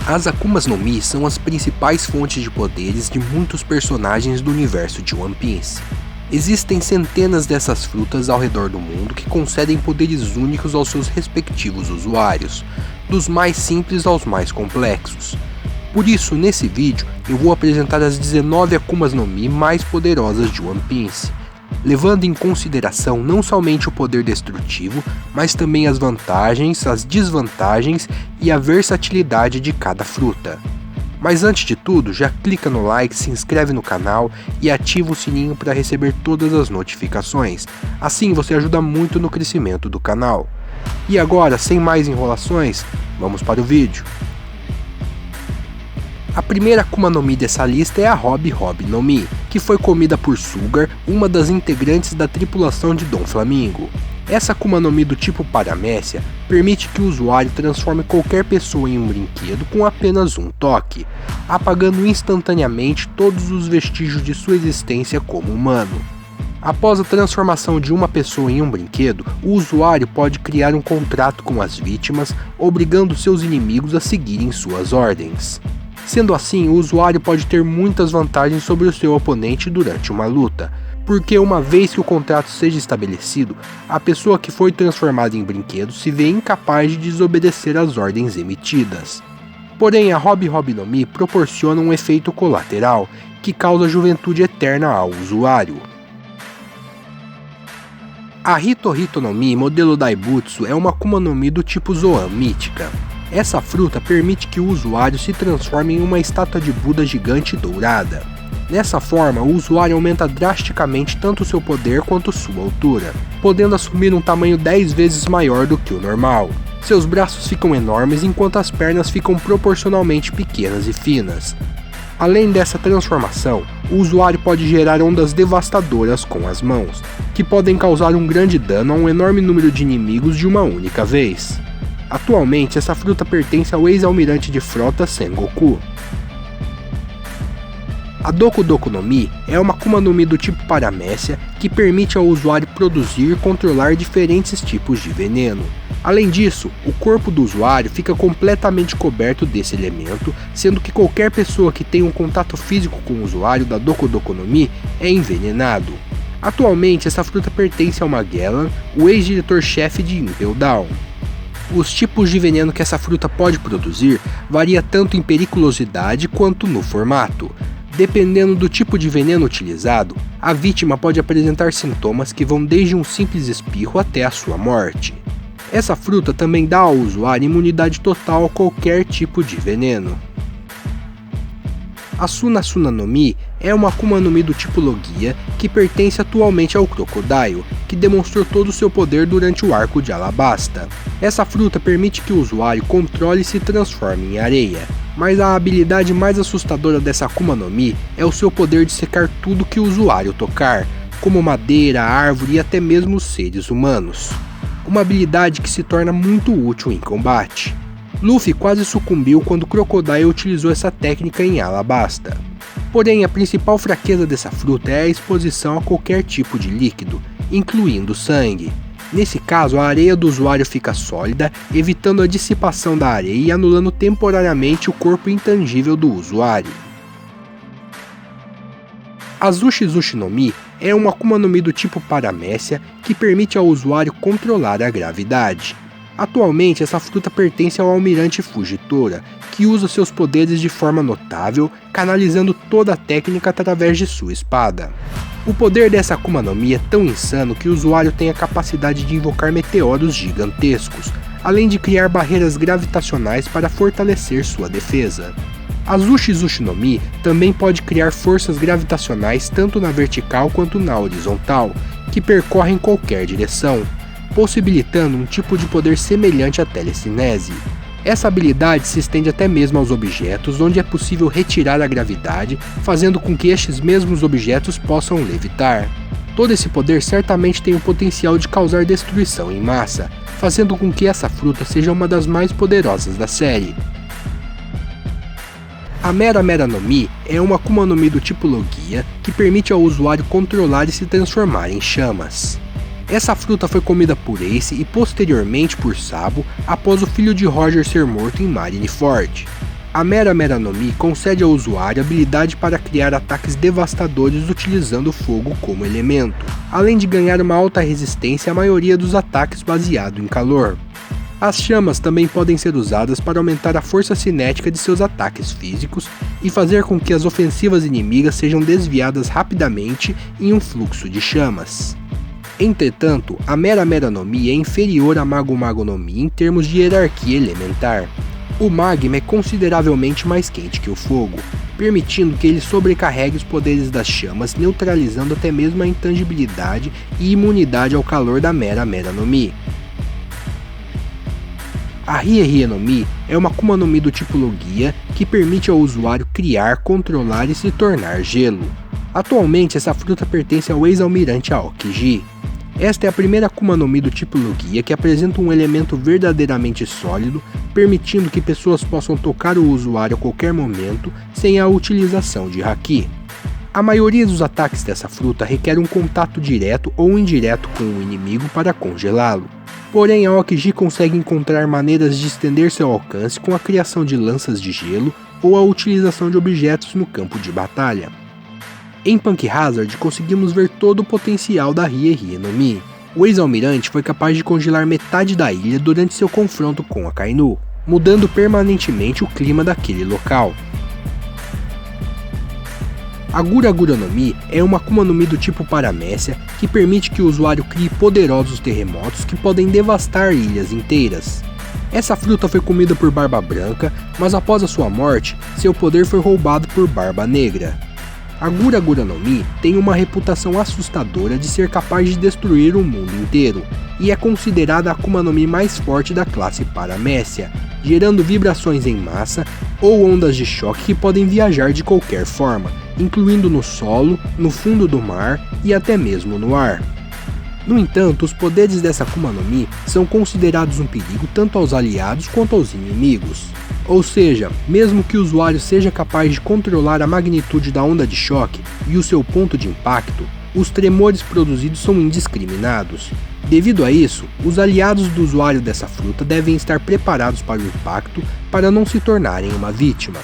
As Akumas no Mi são as principais fontes de poderes de muitos personagens do universo de One Piece. Existem centenas dessas frutas ao redor do mundo que concedem poderes únicos aos seus respectivos usuários, dos mais simples aos mais complexos. Por isso, nesse vídeo, eu vou apresentar as 19 Akumas no Mi mais poderosas de One Piece, levando em consideração não somente o poder destrutivo, mas também as vantagens, as desvantagens e a versatilidade de cada fruta. Mas antes de tudo, já clica no like, se inscreve no canal e ativa o sininho para receber todas as notificações. Assim você ajuda muito no crescimento do canal. E agora, sem mais enrolações, vamos para o vídeo. A primeira Akuma no Mi dessa lista é a Rob Rob no Mi, que foi comida por Sugar, uma das integrantes da tripulação de Dom Flamingo. Essa Akuma no Mi do tipo Paramécia permite que o usuário transforme qualquer pessoa em um brinquedo com apenas um toque, apagando instantaneamente todos os vestígios de sua existência como humano. Após a transformação de uma pessoa em um brinquedo, o usuário pode criar um contrato com as vítimas, obrigando seus inimigos a seguirem suas ordens. Sendo assim, o usuário pode ter muitas vantagens sobre o seu oponente durante uma luta, porque uma vez que o contrato seja estabelecido, a pessoa que foi transformada em brinquedo se vê incapaz de desobedecer às ordens emitidas. Porém, a Rob Rob no Mi proporciona um efeito colateral, que causa juventude eterna ao usuário. A Hito Hito no Mi modelo Daibutsu é uma Akuma no Mi do tipo Zoan mítica. Essa fruta permite que o usuário se transforme em uma estátua de Buda gigante dourada. Dessa forma, o usuário aumenta drasticamente tanto seu poder quanto sua altura, podendo assumir um tamanho 10 vezes maior do que o normal. Seus braços ficam enormes enquanto as pernas ficam proporcionalmente pequenas e finas. Além dessa transformação, o usuário pode gerar ondas devastadoras com as mãos, que podem causar um grande dano a um enorme número de inimigos de uma única vez. Atualmente, essa fruta pertence ao ex-almirante de frota Sengoku. A Doku Doku no Mi é uma Akuma no Mi do tipo Paramécia que permite ao usuário produzir e controlar diferentes tipos de veneno. Além disso, o corpo do usuário fica completamente coberto desse elemento, sendo que qualquer pessoa que tenha um contato físico com o usuário da Doku Doku no Mi é envenenado. Atualmente, essa fruta pertence ao Magellan, o ex-diretor-chefe de Impel Down. Os tipos de veneno que essa fruta pode produzir varia tanto em periculosidade quanto no formato. Dependendo do tipo de veneno utilizado, a vítima pode apresentar sintomas que vão desde um simples espirro até a sua morte. Essa fruta também dá ao usuário imunidade total a qualquer tipo de veneno. A Suna Suna no Mi é uma Akuma no Mi do tipo Logia que pertence atualmente ao Crocodile, que demonstrou todo o seu poder durante o arco de Alabasta. Essa fruta permite que o usuário controle e se transforme em areia, mas a habilidade mais assustadora dessa Akuma no Mi é o seu poder de secar tudo que o usuário tocar, como madeira, árvore e até mesmo seres humanos. Uma habilidade que se torna muito útil em combate. Luffy quase sucumbiu quando Crocodile utilizou essa técnica em Alabasta. Porém, a principal fraqueza dessa fruta é a exposição a qualquer tipo de líquido, incluindo sangue. Nesse caso, a areia do usuário fica sólida, evitando a dissipação da areia e anulando temporariamente o corpo intangível do usuário. A Zushi Zushi no Mi é uma Akuma no Mi do tipo Paramécia que permite ao usuário controlar a gravidade. Atualmente, essa fruta pertence ao almirante Fujitora, que usa seus poderes de forma notável, canalizando toda a técnica através de sua espada. O poder dessa Akuma no Mi é tão insano que o usuário tem a capacidade de invocar meteoros gigantescos, além de criar barreiras gravitacionais para fortalecer sua defesa. A Zushi Zushi no Mi também pode criar forças gravitacionais tanto na vertical quanto na horizontal, que percorrem qualquer direção, possibilitando um tipo de poder semelhante à telecinese. Essa habilidade se estende até mesmo aos objetos, onde é possível retirar a gravidade, fazendo com que estes mesmos objetos possam levitar. Todo esse poder certamente tem o potencial de causar destruição em massa, fazendo com que essa fruta seja uma das mais poderosas da série. A Mera Mera no Mi é uma Akuma no Mi do tipo Logia que permite ao usuário controlar e se transformar em chamas. Essa fruta foi comida por Ace e posteriormente por Sabo após o filho de Roger ser morto em Marineford. A Mera Mera no Mi concede ao usuário habilidade para criar ataques devastadores utilizando o fogo como elemento, além de ganhar uma alta resistência à maioria dos ataques baseado em calor. As chamas também podem ser usadas para aumentar a força cinética de seus ataques físicos e fazer com que as ofensivas inimigas sejam desviadas rapidamente em um fluxo de chamas. Entretanto, a Mera Mera no Mi é inferior a Mago Mago no Mi em termos de hierarquia elementar. O magma é consideravelmente mais quente que o fogo, permitindo que ele sobrecarregue os poderes das chamas, neutralizando até mesmo a intangibilidade e imunidade ao calor da Mera Mera no Mi. A Rie Rie no Mi é uma Akuma no Mi do tipo Logia que permite ao usuário criar, controlar e se tornar gelo. Atualmente essa fruta pertence ao ex-almirante Aokiji. Esta é a primeira Akuma no Mi do tipo Logia que apresenta um elemento verdadeiramente sólido, permitindo que pessoas possam tocar o usuário a qualquer momento sem a utilização de Haki. A maioria dos ataques dessa fruta requer um contato direto ou indireto com o inimigo para congelá-lo. Porém, a Aokiji consegue encontrar maneiras de estender seu alcance com a criação de lanças de gelo ou a utilização de objetos no campo de batalha. Em Punk Hazard, conseguimos ver todo o potencial da Rie Rie no Mi. O ex-almirante foi capaz de congelar metade da ilha durante seu confronto com Akainu, mudando permanentemente o clima daquele local. A Gura Gura no Mi é uma Akuma no Mi do tipo Paramécia que permite que o usuário crie poderosos terremotos que podem devastar ilhas inteiras. Essa fruta foi comida por Barba Branca, mas após a sua morte, seu poder foi roubado por Barba Negra. A Gura Gura no Mi tem uma reputação assustadora de ser capaz de destruir o mundo inteiro, e é considerada a Akuma no Mi mais forte da classe Paramécia, gerando vibrações em massa ou ondas de choque que podem viajar de qualquer forma, incluindo no solo, no fundo do mar e até mesmo no ar. No entanto, os poderes dessa Akuma no Mi são considerados um perigo tanto aos aliados quanto aos inimigos. Ou seja, mesmo que o usuário seja capaz de controlar a magnitude da onda de choque e o seu ponto de impacto, os tremores produzidos são indiscriminados. Devido a isso, os aliados do usuário dessa fruta devem estar preparados para o impacto para não se tornarem uma vítima.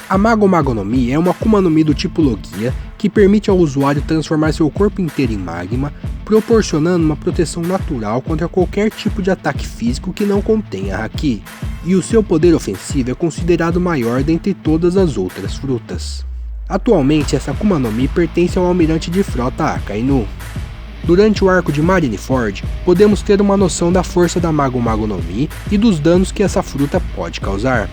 A Mago Mago no Mi é uma Akuma no Mi do tipo Logia que permite ao usuário transformar seu corpo inteiro em magma, proporcionando uma proteção natural contra qualquer tipo de ataque físico que não contenha Haki, e o seu poder ofensivo é considerado maior dentre todas as outras frutas. Atualmente essa Akuma no Mi pertence ao almirante de frota Akainu. Durante o arco de Marineford, podemos ter uma noção da força da Mago Mago no Mi e dos danos que essa fruta pode causar.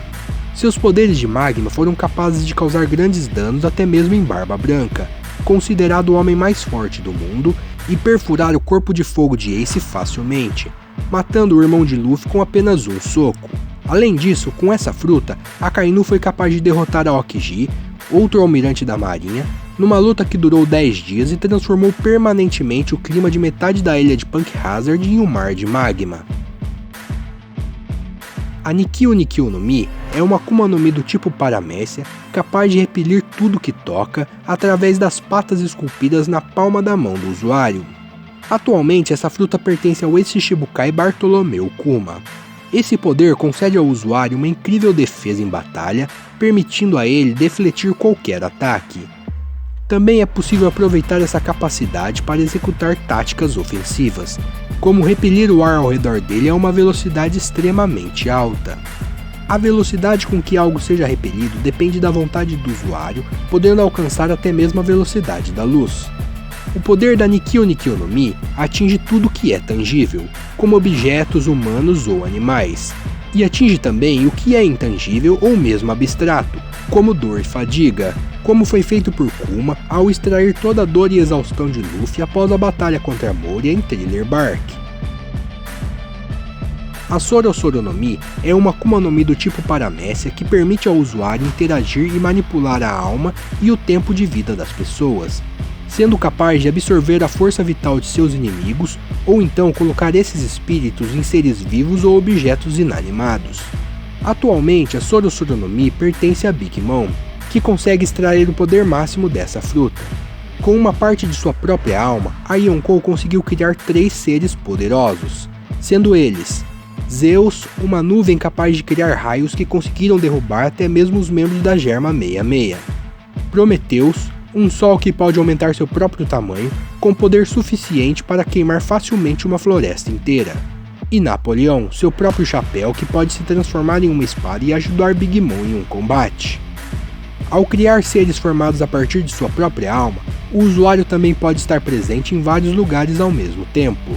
Seus poderes de magma foram capazes de causar grandes danos até mesmo em Barba Branca, considerado o homem mais forte do mundo, e perfurar o corpo de fogo de Ace facilmente, matando o irmão de Luffy com apenas um soco. Além disso, com essa fruta, Akainu foi capaz de derrotar a Aokiji, outro almirante da marinha, numa luta que durou 10 dias e transformou permanentemente o clima de metade da ilha de Punk Hazard em um mar de magma. A Nikio Nikio no Mi é uma Akuma no Mi do tipo Paramécia, capaz de repelir tudo que toca através das patas esculpidas na palma da mão do usuário. Atualmente essa fruta pertence ao ex-Shichibukai Bartolomeu Kuma. Esse poder concede ao usuário uma incrível defesa em batalha, permitindo a ele defletir qualquer ataque. Também é possível aproveitar essa capacidade para executar táticas ofensivas, como repelir o ar ao redor dele a uma velocidade extremamente alta. A velocidade com que algo seja repelido depende da vontade do usuário, podendo alcançar até mesmo a velocidade da luz. O poder da Nikio Nikio no Mi atinge tudo que é tangível, como objetos humanos ou animais, e atinge também o que é intangível ou mesmo abstrato, como dor e fadiga, como foi feito por Kuma ao extrair toda a dor e exaustão de Luffy após a batalha contra Moria em Thriller Bark. A Soro Soro no Mi é uma Akuma no Mi do tipo Paramécia que permite ao usuário interagir e manipular a alma e o tempo de vida das pessoas, sendo capaz de absorver a força vital de seus inimigos ou então colocar esses espíritos em seres vivos ou objetos inanimados. Atualmente a Soro Soro no Mi pertence a Big Mom, que consegue extrair o poder máximo dessa fruta. Com uma parte de sua própria alma, a Yonkou conseguiu criar 3 seres poderosos, sendo eles Zeus, uma nuvem capaz de criar raios que conseguiram derrubar até mesmo os membros da Germa 66. Prometeus, um sol que pode aumentar seu próprio tamanho, com poder suficiente para queimar facilmente uma floresta inteira. E Napoleão, seu próprio chapéu que pode se transformar em uma espada e ajudar Big Mom em um combate. Ao criar seres formados a partir de sua própria alma, o usuário também pode estar presente em vários lugares ao mesmo tempo.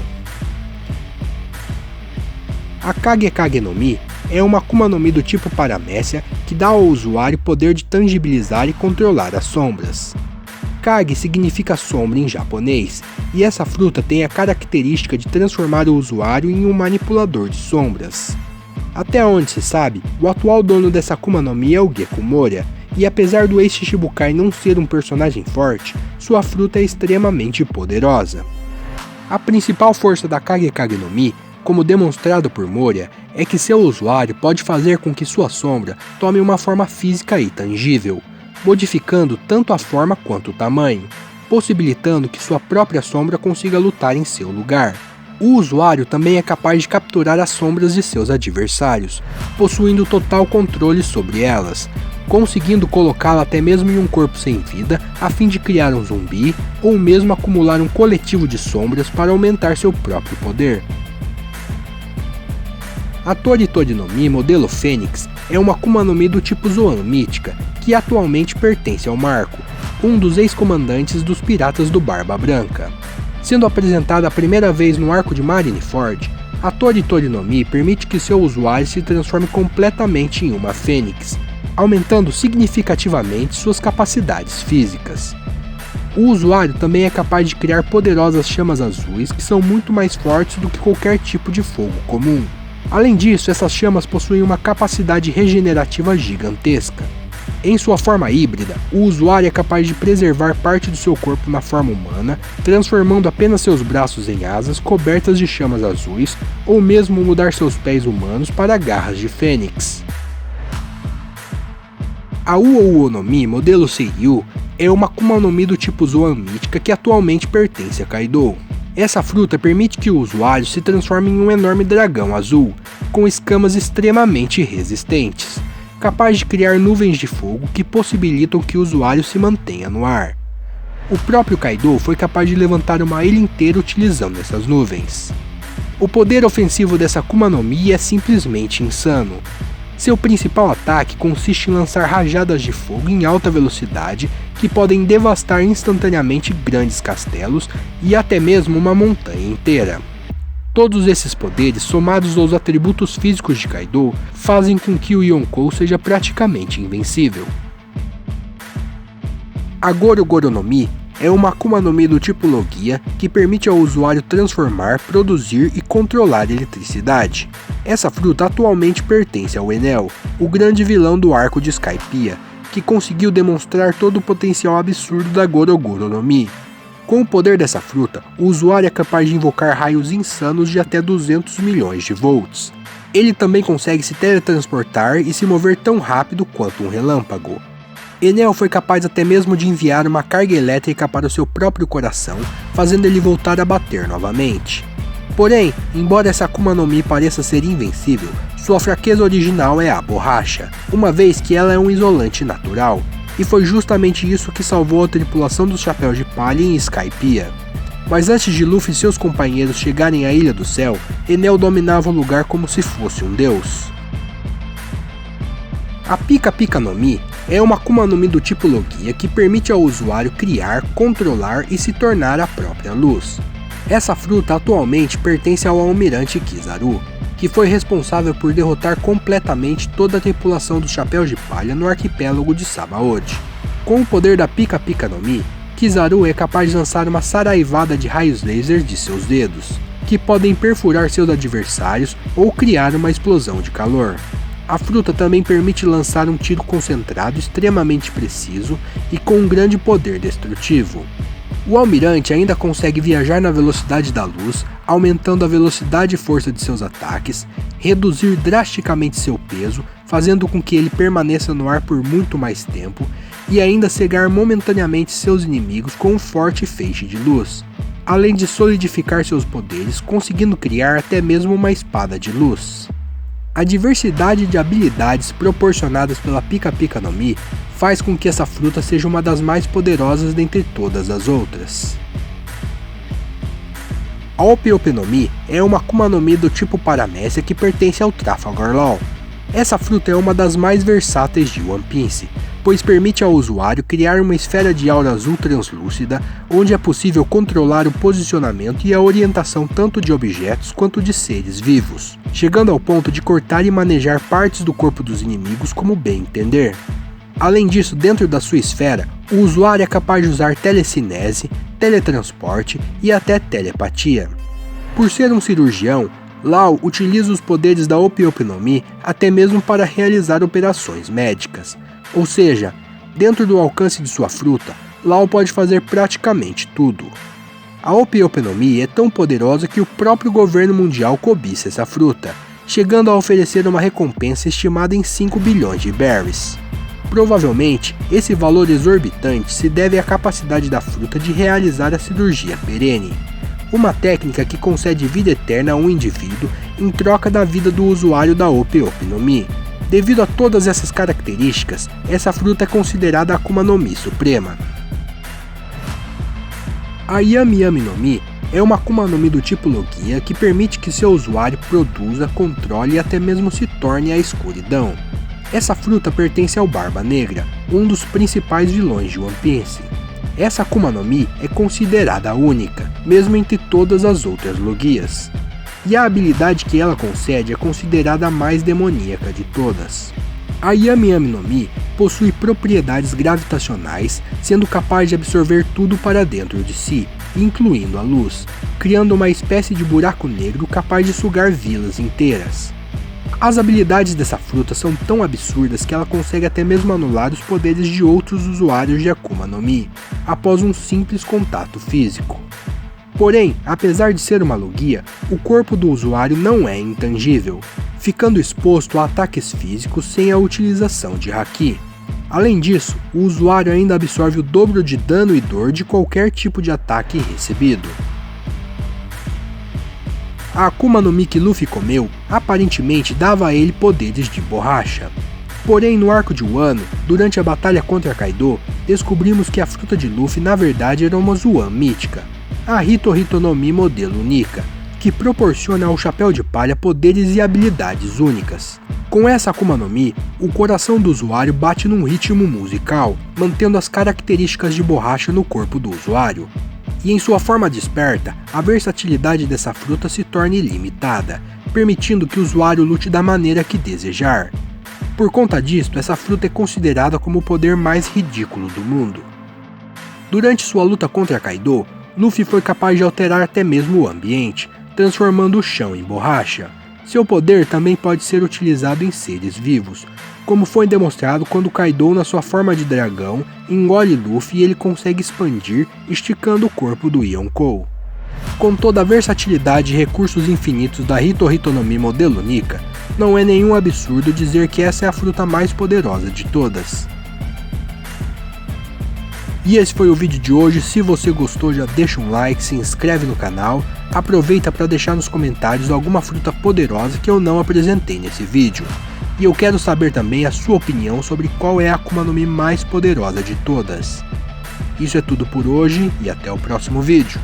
A Kage no Mi é uma Akuma no Mi do tipo Paramécia que dá ao usuário poder de tangibilizar e controlar as sombras. Kage significa sombra em japonês, e essa fruta tem a característica de transformar o usuário em um manipulador de sombras. Até onde se sabe, o atual dono dessa Akuma no Mi é o Gekko Moria, e apesar do ex-Shichibukai não ser um personagem forte, sua fruta é extremamente poderosa. A principal força da Kage no Mi, como demonstrado por Moria, é que seu usuário pode fazer com que sua sombra tome uma forma física e tangível, modificando tanto a forma quanto o tamanho, possibilitando que sua própria sombra consiga lutar em seu lugar. O usuário também é capaz de capturar as sombras de seus adversários, possuindo total controle sobre elas, conseguindo colocá-la até mesmo em um corpo sem vida a fim de criar um zumbi ou mesmo acumular um coletivo de sombras para aumentar seu próprio poder. A Tori no Mi modelo Fênix é uma Akuma no Mi do tipo Zoan mítica, que atualmente pertence ao Marco, um dos ex-comandantes dos Piratas do Barba Branca. Sendo apresentada a primeira vez no arco de Marineford, a Tori no Mi permite que seu usuário se transforme completamente em uma Fênix, aumentando significativamente suas capacidades físicas. O usuário também é capaz de criar poderosas chamas azuis que são muito mais fortes do que qualquer tipo de fogo comum. Além disso, essas chamas possuem uma capacidade regenerativa gigantesca. Em sua forma híbrida, o usuário é capaz de preservar parte do seu corpo na forma humana, transformando apenas seus braços em asas cobertas de chamas azuis, ou mesmo mudar seus pés humanos para garras de fênix. A Uo no Mi modelo Seiryu é uma Akuma no Mi do tipo Zoan mítica que atualmente pertence a Kaido. Essa fruta permite que o usuário se transforme em um enorme dragão azul, com escamas extremamente resistentes, capaz de criar nuvens de fogo que possibilitam que o usuário se mantenha no ar. O próprio Kaido foi capaz de levantar uma ilha inteira utilizando essas nuvens. O poder ofensivo dessa Akuma no Mi é simplesmente insano. Seu principal ataque consiste em lançar rajadas de fogo em alta velocidade que podem devastar instantaneamente grandes castelos e até mesmo uma montanha inteira. Todos esses poderes, somados aos atributos físicos de Kaido, fazem com que o Yonkou seja praticamente invencível. A Goro no Mi é uma Akuma no Mi do tipo Logia que permite ao usuário transformar, produzir e controlar eletricidade. Essa fruta atualmente pertence ao Enel, o grande vilão do arco de Skypiea, que conseguiu demonstrar todo o potencial absurdo da Goro no Mi. Com o poder dessa fruta, o usuário é capaz de invocar raios insanos de até 200 milhões de volts. Ele também consegue se teletransportar e se mover tão rápido quanto um relâmpago. Enel foi capaz até mesmo de enviar uma carga elétrica para o seu próprio coração, fazendo ele voltar a bater novamente. Porém, embora essa Akuma no Mi pareça ser invencível, sua fraqueza original é a borracha, uma vez que ela é um isolante natural, e foi justamente isso que salvou a tripulação dos Chapéus de Palha em Skypiea. Mas antes de Luffy e seus companheiros chegarem à Ilha do Céu, Enel dominava o lugar como se fosse um deus. A Pika no Mi é uma Akuma no Mi do tipo Logia que permite ao usuário criar, controlar e se tornar a própria luz. Essa fruta atualmente pertence ao almirante Kizaru, que foi responsável por derrotar completamente toda a tripulação dos Chapéus de Palha no arquipélago de Sabaody. Com o poder da Pika no Mi, Kizaru é capaz de lançar uma saraivada de raios laser de seus dedos, que podem perfurar seus adversários ou criar uma explosão de calor. A fruta também permite lançar um tiro concentrado extremamente preciso e com um grande poder destrutivo. O almirante ainda consegue viajar na velocidade da luz, aumentando a velocidade e força de seus ataques, reduzir drasticamente seu peso, fazendo com que ele permaneça no ar por muito mais tempo, e ainda cegar momentaneamente seus inimigos com um forte feixe de luz. além de solidificar seus poderes, conseguindo criar até mesmo uma espada de luz. A diversidade de habilidades proporcionadas pela Pika Pika no Mi faz com que essa fruta seja uma das mais poderosas dentre todas as outras. A Ope Ope no Mi é uma Akuma no Mi do tipo Paramécia que pertence ao Trafalgar Law. Essa fruta é uma das mais versáteis de One Piece, pois permite ao usuário criar uma esfera de aura azul translúcida, onde é possível controlar o posicionamento e a orientação tanto de objetos quanto de seres vivos, chegando ao ponto de cortar e manejar partes do corpo dos inimigos como bem entender. Além disso, dentro da sua esfera, o usuário é capaz de usar telecinese, teletransporte e até telepatia. Por ser um cirurgião, Law utiliza os poderes da Ope Ope no Mi até mesmo para realizar operações médicas. Ou seja, dentro do alcance de sua fruta, Law pode fazer praticamente tudo. A Ope Ope no Mi é tão poderosa que o próprio governo mundial cobiça essa fruta, chegando a oferecer uma recompensa estimada em 5 bilhões de berries. Provavelmente, esse valor exorbitante se deve à capacidade da fruta de realizar a cirurgia perene, uma técnica que concede vida eterna a um indivíduo em troca da vida do usuário da Ope Ope no Mi. Devido a todas essas características, essa fruta é considerada a Akuma no Mi suprema. A Yami Yami no Mi é uma Akuma no Mi do tipo Logia que permite que seu usuário produza, controle e até mesmo se torne a escuridão. Essa fruta pertence ao Barba Negra, um dos principais vilões de One Piece. Essa Akuma no Mi é considerada única, mesmo entre todas as outras Logias. E a habilidade que ela concede é considerada a mais demoníaca de todas. A Yami Yami no Mi possui propriedades gravitacionais, sendo capaz de absorver tudo para dentro de si, incluindo a luz, criando uma espécie de buraco negro capaz de sugar vilas inteiras. As habilidades dessa fruta são tão absurdas que ela consegue até mesmo anular os poderes de outros usuários de Akuma no Mi, após um simples contato físico. Porém, apesar de ser uma Logia, o corpo do usuário não é intangível, ficando exposto a ataques físicos sem a utilização de Haki. Além disso, o usuário ainda absorve o dobro de dano e dor de qualquer tipo de ataque recebido. A Akuma no Mi que Luffy comeu aparentemente dava a ele poderes de borracha. Porém, no arco de Wano, durante a batalha contra Kaido, descobrimos que a fruta de Luffy na verdade era uma Zoan mítica, a Hito Hito no Mi modelo Nika, que proporciona ao Chapéu de Palha poderes e habilidades únicas. Com essa Akuma no Mi, o coração do usuário bate num ritmo musical, mantendo as características de borracha no corpo do usuário. E em sua forma desperta, a versatilidade dessa fruta se torna ilimitada, permitindo que o usuário lute da maneira que desejar. Por conta disto, essa fruta é considerada como o poder mais ridículo do mundo. Durante sua luta contra Kaido, Luffy foi capaz de alterar até mesmo o ambiente, transformando o chão em borracha. Seu poder também pode ser utilizado em seres vivos, como foi demonstrado quando Kaido, na sua forma de dragão, engole Luffy e ele consegue expandir, esticando o corpo do Yonkou. Com toda a versatilidade e recursos infinitos da Hito Hito no Mi modelo Nika, não é nenhum absurdo dizer que essa é a fruta mais poderosa de todas. E esse foi o vídeo de hoje. Se você gostou, já deixa um like, se inscreve no canal, aproveita para deixar nos comentários alguma fruta poderosa que eu não apresentei nesse vídeo. E eu quero saber também a sua opinião sobre qual é a Akuma no Mi mais poderosa de todas. Isso é tudo por hoje e até o próximo vídeo.